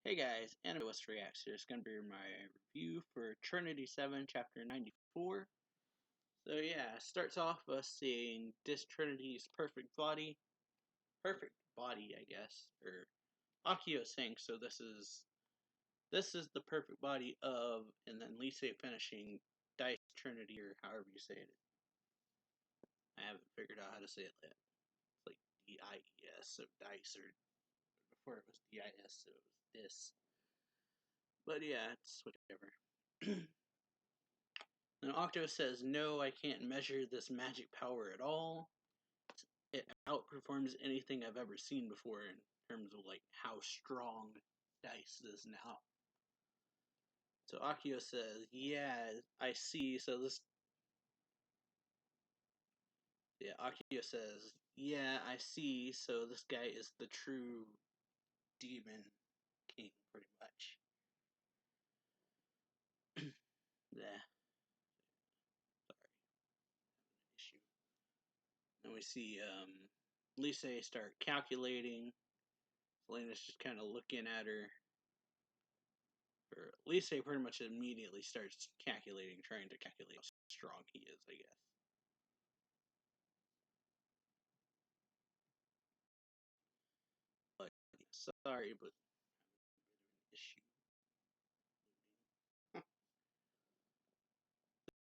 Hey guys, Anime West Reacts here. It's going to be my review for Trinity 7, Chapter 94. So yeah, starts off us seeing this Trinity's perfect body, I guess, or Akio saying, so this is the perfect body of, and then Lise finishing Dice Trinity, or however you say it. I haven't figured out how to say it yet. It's like D-I-E-S, so Dice, or before it was D-I-S, so it was this. But yeah, it's whatever. And Octo says, no, I can't measure this magic power at all. It outperforms anything I've ever seen before in terms of like how strong Dice is now. So Akio says, yeah, I see. Akio says, yeah, I see. So this guy is the true demon king, pretty much. Yeah. Sorry. Issue. Then we see Lise start calculating. Selena's just kind of looking at her. Or Lise pretty much immediately starts calculating, trying to calculate how strong he is, I guess. But sorry, but an issue.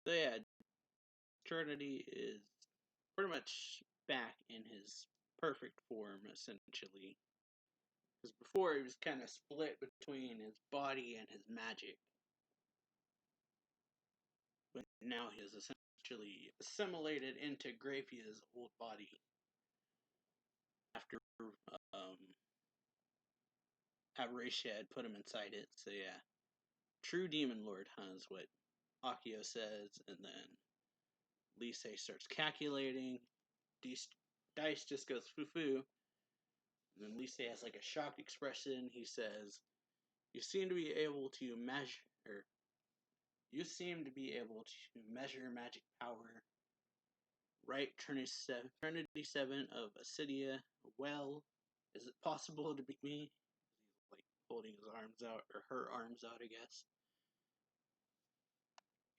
So yeah, Trinity is pretty much back in his perfect form, essentially. Because before he was kind of split between his body and his magic. But now he is essentially assimilated into Graphia's old body. After Aberratia had put him inside it. So yeah, true demon lord, huh, is what Akio says, and then Lise starts calculating. Dice just goes foo-foo. And then Lise has like a shocked expression. He says, you seem to be able to measure magic power. Right, Trinity 7 of Acidia. Well, is it possible to beat me? He's like holding his arms out, or her arms out, I guess.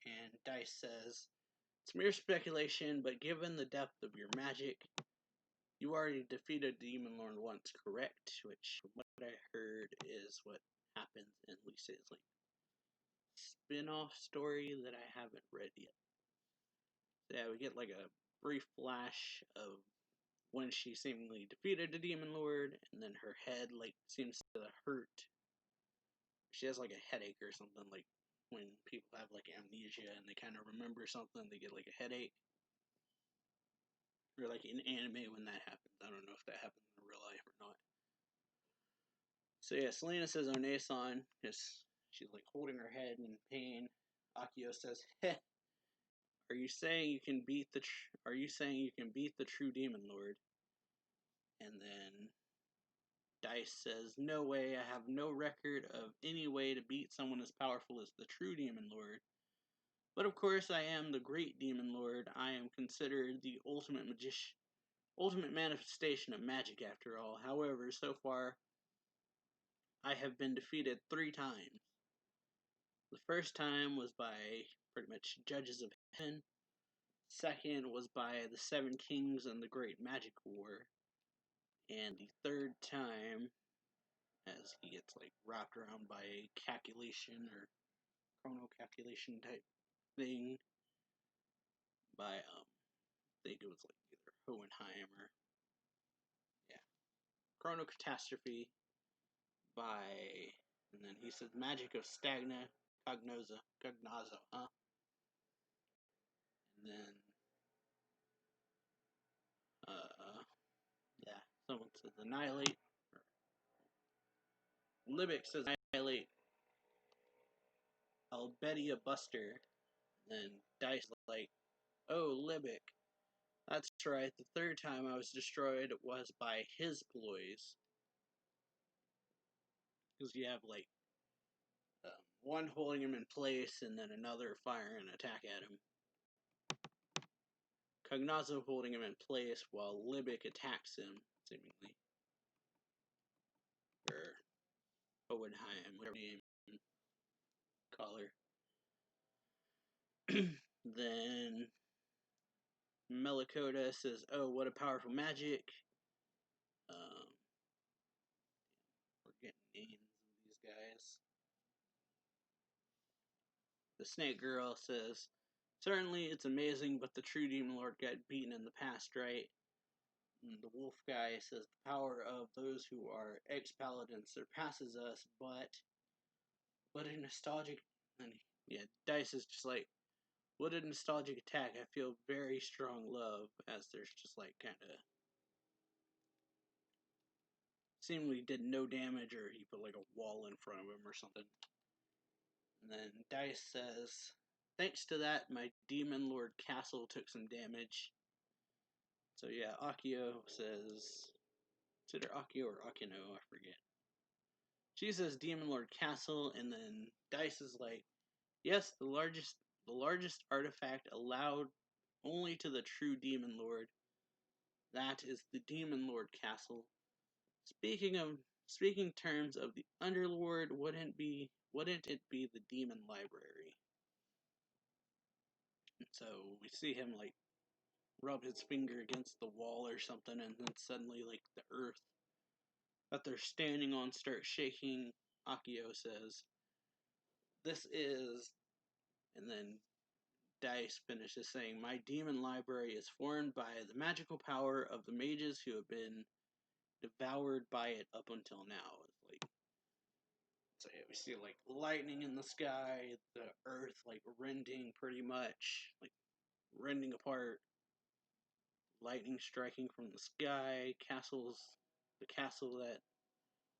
And Dice says, it's mere speculation, but given the depth of your magic, you already defeated Demon Lord once, correct? Which, from what I heard, is what happens in Lisa's like spin-off story that I haven't read yet. So yeah, we get like a brief flash of when she seemingly defeated the Demon Lord, and then her head like seems to hurt. She has like a headache or something, like when people have like amnesia and they kind of remember something, they get like a headache. Or like in anime when that happens. I don't know if that happens in real life or not. So yeah, Selena says Onesan, because she's like holding her head in pain. Akio says, heh, are you saying you can beat the true demon lord? And then Dice says, no way, I have no record of any way to beat someone as powerful as the true demon lord. But of course I am the great demon lord. I am considered the ultimate manifestation of magic after all. However, so far I have been defeated 3 times. The first time was by pretty much judges of heaven. Second was by the 7 kings in the Great Magic War. And the third time, as he gets like wrapped around by a calculation or chrono calculation type thing, by I think it was like either Hohenheim or chrono catastrophe by, and then he said magic of Stagna Cognozo, huh? And then yeah, someone says annihilate. Libic says annihilate Albedia Buster. And then Dice like, oh, Libic. That's right, the third time I was destroyed was by his ploys. Because you have like one holding him in place and then another firing an attack at him. Cognazo holding him in place while Libic attacks him, seemingly. Or Hohenheim, whatever name call her. Then Melikota says, "Oh, what a powerful magic." We're getting names of these guys. The Snake Girl says, "Certainly it's amazing, but the true Demon Lord got beaten in the past, right?" And the Wolf Guy says, "The power of those who are ex-paladins surpasses us, but a nostalgic..." And yeah, Dice is just like, "What a nostalgic attack. I feel very strong love," as there's just like kind of seemingly did no damage, or he put like a wall in front of him or something. And then Dice says, "Thanks to that, my Demon Lord castle took some damage." So yeah, Akio says, it's either Akio or Akino, I forget. She says Demon Lord castle, and then Dice is like, "Yes, the largest artifact allowed only to the true Demon Lord. That is the Demon Lord castle. Speaking terms of the Underlord, wouldn't it be the Demon Library?" And so we see him like rub his finger against the wall or something, and then suddenly like the earth that they're standing on starts shaking. Akio says, "This is..." And then Dice finishes saying, "My demon library is formed by the magical power of the mages who have been devoured by it up until now." It's like, so yeah, we see like lightning in the sky, the earth like rending pretty much, like rending apart, lightning striking from the sky, the castle that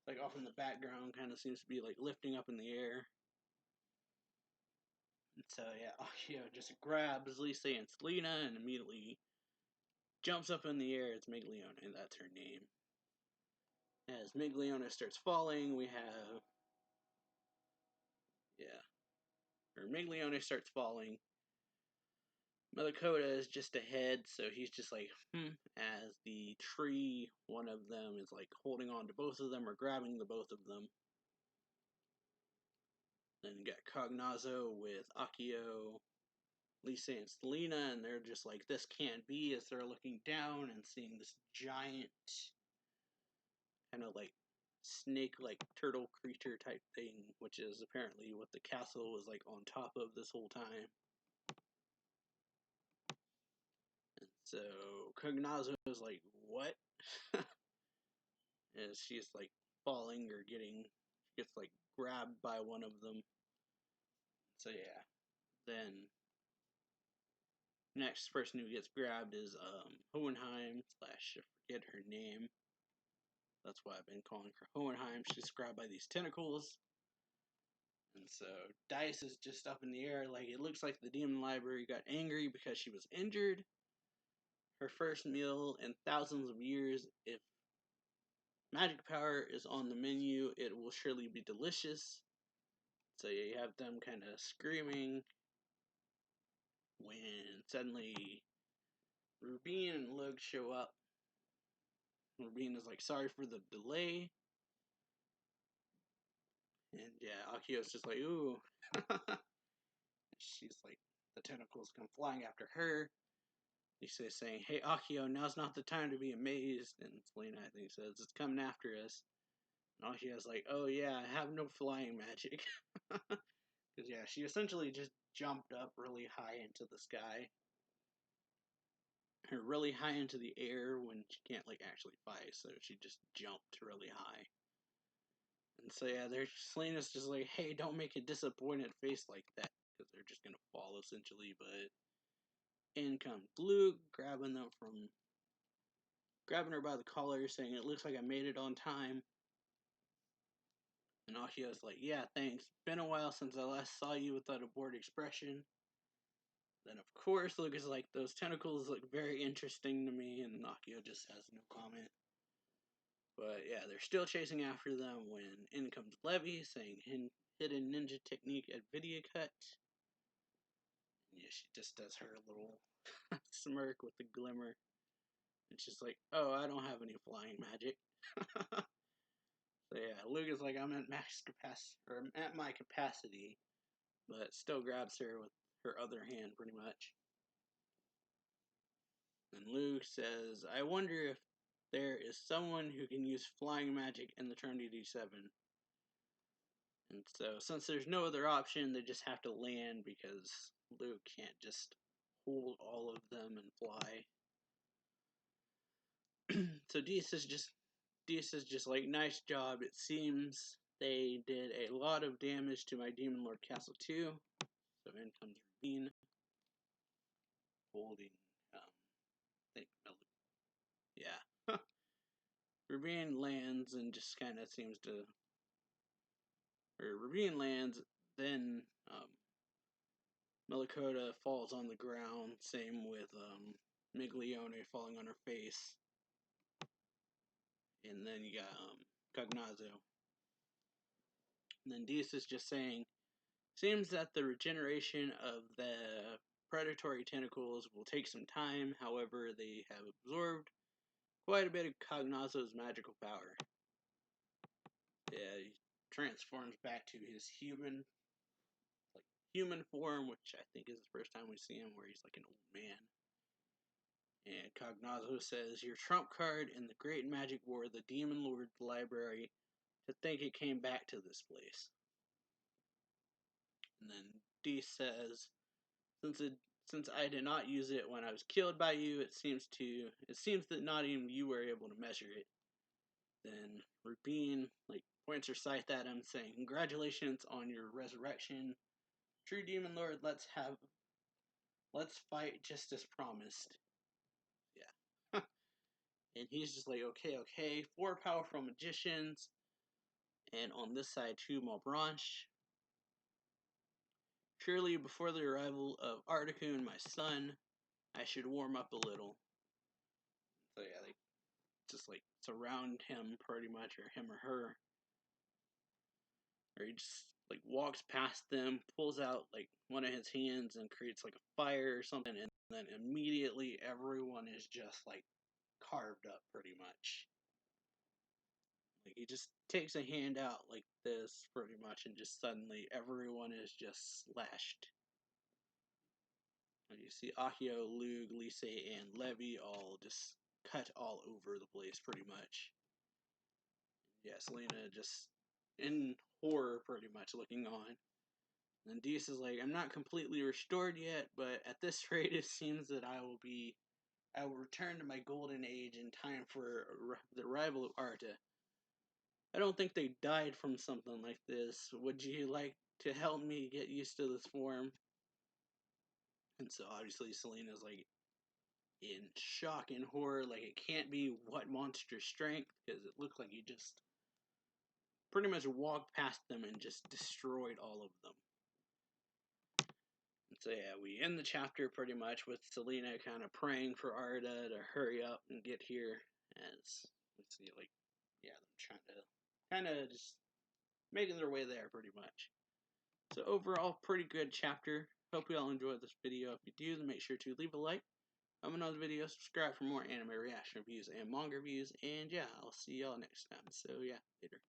like off in the background kind of seems to be like lifting up in the air. And so yeah, Akio just grabs Lisa and Selena and immediately jumps up in the air. It's Miglione, that's her name. As Miglione starts falling, we have, yeah, or Miglione starts falling. Melikota is just ahead, so he's just like, as the tree, one of them is like holding on to both of them or grabbing the both of them. Then you got Cognazzo with Akio, Lisa, and Selena, and they're just like, "This can't be," as they're looking down and seeing this giant, kind of like snake-like turtle creature type thing, which is apparently what the castle was like on top of this whole time. And so Cognazzo is like, "What?" As she's like falling or gets like grabbed by one of them. So yeah, then next person who gets grabbed is Hohenheim / I forget her name. That's why I've been calling her Hohenheim. She's grabbed by these tentacles. And so Dice is just up in the air, like it looks like the Demon Library got angry because she was injured. Her first meal in thousands of years. If magic power is on the menu, it will surely be delicious. So yeah, you have them kind of screaming when suddenly Rubine and Lug show up. Rubine is like, "Sorry for the delay." And yeah, Akio's just like, "Ooh." She's like, the tentacles come flying after her. He's saying, "Hey, Akio, now's not the time to be amazed." And Selena, I think, says, "It's coming after us." And Akio's like, "Oh yeah, I have no flying magic." Because yeah, she essentially just jumped up really high into the sky. Or really high into the air when she can't like actually fly, so she just jumped really high. And so yeah, Selena's just like, "Hey, don't make a disappointed face like that," because they're just gonna fall essentially. But in comes Luke, grabbing her by the collar, saying, "It looks like I made it on time." And Akio's like, "Yeah, thanks. Been a while since I last saw you with that bored expression." Then of course Luke is like, "Those tentacles look very interesting to me," and Akio just has no comment. But yeah, they're still chasing after them when in comes Levy, saying hidden ninja technique at video cut. And yeah, she just does her little smirk with the glimmer. And she's like, "Oh, I don't have any flying magic." So yeah, Luke is like, I'm at max capacity, or I'm at my capacity, but still grabs her with her other hand, pretty much. And Luke says, I wonder if there is someone who can use flying magic in the Trinity 7. And so, since there's no other option, they just have to land because Luke can't just hold all of them and fly. So Deus is just like, nice job. It seems they did a lot of damage to my Demon Lord Castle too. So in comes Ravine, holding, yeah. Ravine lands and just kind of seems to, or Ravine lands, then Melikota falls on the ground. Same with Miglione falling on her face. And then you got Cognazzo. And then Deus is just saying, seems that the regeneration of the predatory tentacles will take some time. However, they have absorbed quite a bit of Cognazzo's magical power. Yeah, he transforms back to his human form, which I think is the first time we see him where he's like an old man. And Cognazzo says, your trump card in the Great Magic War, the Demon Lord's library, to think it came back to this place. And then D says, since I did not use it when I was killed by you, it seems that not even you were able to measure it. Then Rubine points her scythe at him, saying, congratulations on your resurrection. True Demon Lord, let's fight just as promised. Yeah. And he's just like, okay. 4 powerful magicians. And on this side, 2 Malbranche. Surely before the arrival of Articuno, my son, I should warm up a little. So yeah, they just surround him pretty much, or him or her. Or he just walks past them, pulls out one of his hands and creates a fire or something, and then immediately everyone is just carved up pretty much. He just takes a hand out like this pretty much, and just suddenly everyone is just slashed. And you see Akio, Lug, Lise, and Levi all just cut all over the place pretty much. Yeah, Selena just in horror pretty much looking on. And Deus is like, I'm not completely restored yet, but at this rate it seems that I will return to my golden age in time for the arrival of Arta. I don't think they died from something like this. Would you like to help me get used to this form? And so obviously Selena's in shock and horror, it can't be what monster strength, because it looked like you just pretty much walked past them and just destroyed all of them. And so yeah, we end the chapter pretty much with Selena kind of praying for Arta to hurry up and get here, as we see them trying to kind of just making their way there pretty much. So overall, pretty good chapter. Hope you all enjoyed this video. If you do, then make sure to leave a like, comment on the video, subscribe for more anime reaction reviews and manga reviews, and yeah, I'll see y'all next time. So yeah, later.